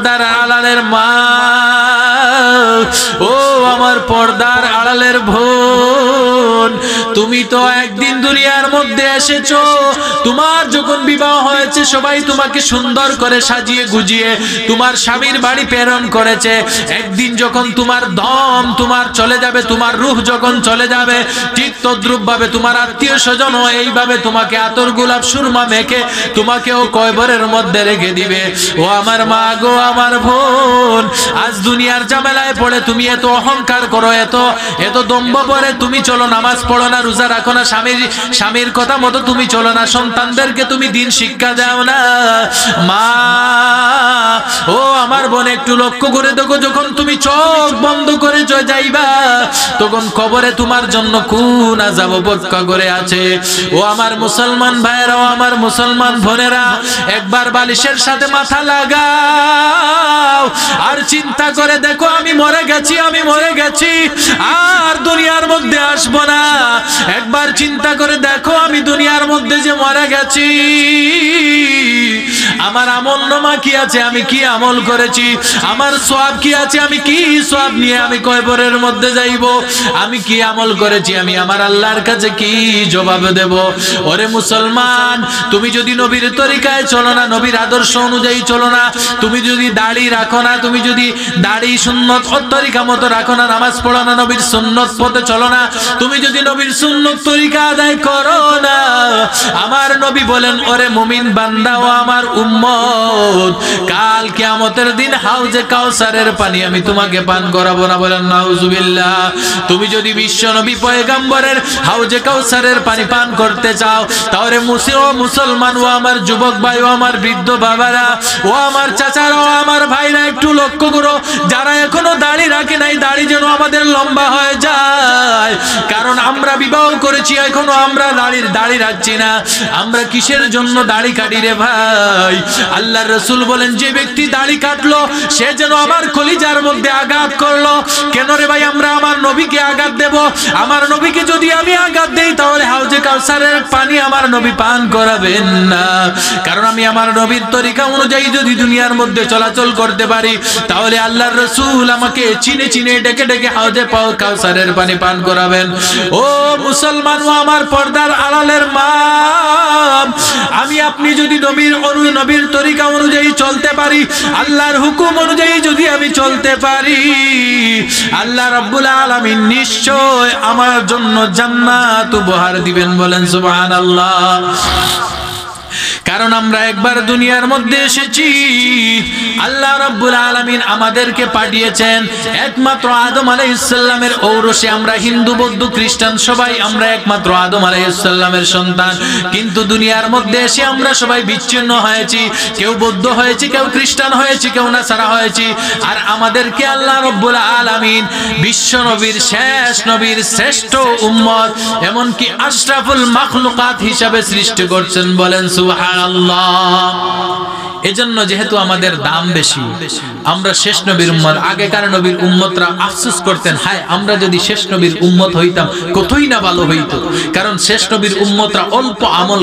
পর্দার আড়ালের মা, ও আমার পর্দার আড়ালের বোন, তুমি তো একদিন দুনিয়ার মধ্যে এসেছো, তোমার যখন বিবাহ হয়েছে সবাই তোমাকে সুন্দর করে সাজিয়ে গুজিয়ে তোমার স্বামীর বাড়ি প্রেরণ করেছে। একদিন যখন তোমার দম তোমার চলে যাবে, তোমার রূহ যখন চলে যাবে, ঠিক তদ্রূপ ভাবে তোমার আত্মীয় স্বজন এইভাবে তোমাকে আতর গোলাপ সুরমা মেখে তোমাকেও কবরের মধ্যে রেখে দিবে। ও আমার মা গো, আমার বোন, আজ দুনিয়ার ঝামেলায় পড়ে তুমি এত অহংকার করো, এত দম্ভ পড়ে তুমি চলো, নামাজ পড়ো না, রোজা রাখো না, স্বামীর কথা মতো তুমি চলো না, সন্তানদেরকে তুমি দিন শিক্ষা দাও না। মা, ও আমার বোন, একটু লক্ষ্য করে দেখো, যখন তুমি চোখ বন্ধ করে যাইবা তখন কবরে তোমার জন্য কোন আযাব অপেক্ষা করে আছে। ও আমার মুসলমান ভাইয়েরা, ও আমার মুসলমান বোনেরা, একবার বালিশের সাথে মাথা লাগাও আর চিন্তা করে দেখো, আমি মরে গেছি, আমি মরে গেছি, আর দুনিয়ার মধ্যে আসবো না। একবার চিন্তা করে দেখো, আমি দুনিয়ার মধ্যে যে মরে গেছি, আমার আমলনামা কি আছে, আমি কি আমল করেছি, আমার সওয়াব কি আছে, আমি কি সওয়াব নিয়ে আমি কবরের মধ্যে যাইব, আমি কি আমল করেছি, আমি আমার আল্লাহর কাছে কি জবাব দেব। ওরে মুসলমান, তুমি যদি নবীর তরিকায় চলো না, নবীর আদর্শ অনুযায়ী চলো না, তুমি যদি দাড়ি রাখো না, তুমি যদি দাড়ি সুন্নত তরিকা মতো রাখো না, নামাজ পড়ো না, নবীর সুন্নত পথে চলো না, তুমি যদি নবীর সুন্নত তরিকা আদায় করো না, আমার নবী বলেন, ওরে মুমিন বান্দা ও আমার উম্মত, কাল কিয়ামতের দিন হাউজে কাউসারের পানি আমি তোমাকে পান করাবো না। বলেন নাউজুবিল্লাহ। তুমি যদি বিশ্ব নবী পয়গম্বরের হাউজে কাউসারের পানি পান করতে চাও, তাহলে মুসলমান, ও আমার যুবক ভাই, ও আমার বৃদ্ধ বাবারা, ও আমার চাচারা, ও আমার ভাইরা, একটু লক্ষ্য করো, যারা এখনো দাড়ি রাখে নাই, দাড়ি যেন আমাদের লম্বা হয়ে যায়, কারণ আমরা বিবাহ করেছি, এখনো আমরা দাড়ি রাখছি না। আমরা কিসের জন্য দাড়ি কাটি রে ভাই? আল্লাহর রাসূল বলেন, যে ব্যক্তি দাড়ি কাটলো সে যেন আমার কলিজার মধ্যে আঘাত করলো। কেন রে ভাই আমরা আমার নবীকে আঘাত দেব? আমার নবীকে যদি আমি আঘাত দেই তাহলে হাউজে কাউসারের পানি আমার নবী পান করাবেন না। কারণ আমি আমার নবীর তরিকা অনুযায়ী যদি দুনিয়ার মধ্যে চলাচল করতে পারি, তাহলে আল্লাহর রাসূল আমাকে চিনে চিনে ডেকে ডেকে হাউজে কাউসারের পানি পান করাবেন। ও মুসলমান, ও আমার পর্দার আড়ালের মা, আমি আপনি যদি নবীর তরিকা অনুযায়ী চলতে পারি, আল্লাহর হুকুম অনুযায়ী যদি আমি চলতে পারি, আল্লাহ রাব্বুল আলামিন নিশ্চয় আমার জন্য জান্নাত উপহার দিবেন। বলেন সুবহানাল্লাহ। কারণ আমরা একবার দুনিয়ার মধ্যে এসেছি, আল্লাহ রাব্বুল আলামিন আমাদেরকে পাঠিয়েছেন একমাত্র আদম আলাইহিস সালামের ঔরসে। আমরা হিন্দু, বৌদ্ধ, খ্রিস্টান সবাই আমরা একমাত্র আদম আলাইহিস সালামের সন্তান, কিন্তু দুনিয়ার মধ্যে এসে আমরা সবাই বিচ্ছিন্ন হয়েছি, কেউ বৌদ্ধ হয়েছে, কেউ খ্রিস্টান হয়েছে, কেউ নাসারা হয়েছি। আর আমাদেরকে আল্লাহ রাব্বুল আলামিন বিশ্ব নবীর, শেষ নবীর শ্রেষ্ঠ উম্মত, এমনকি আশরাফুল মাখলুকাত হিসাবে সৃষ্টি করছেন। বলেন সুবহানাল্লাহ। এজন্য যেহেতু আমাদের দাম বেশি, আমরা শেষ নবীর উম্মত। আগেকার নবীর উম্মতরা আফসোস করতেন, হায় আমরা যদি শেষ নবীর উম্মত হইতাম কতই না ভালো হইতো, কারণ শেষ নবীর উম্মতরা অল্প আমল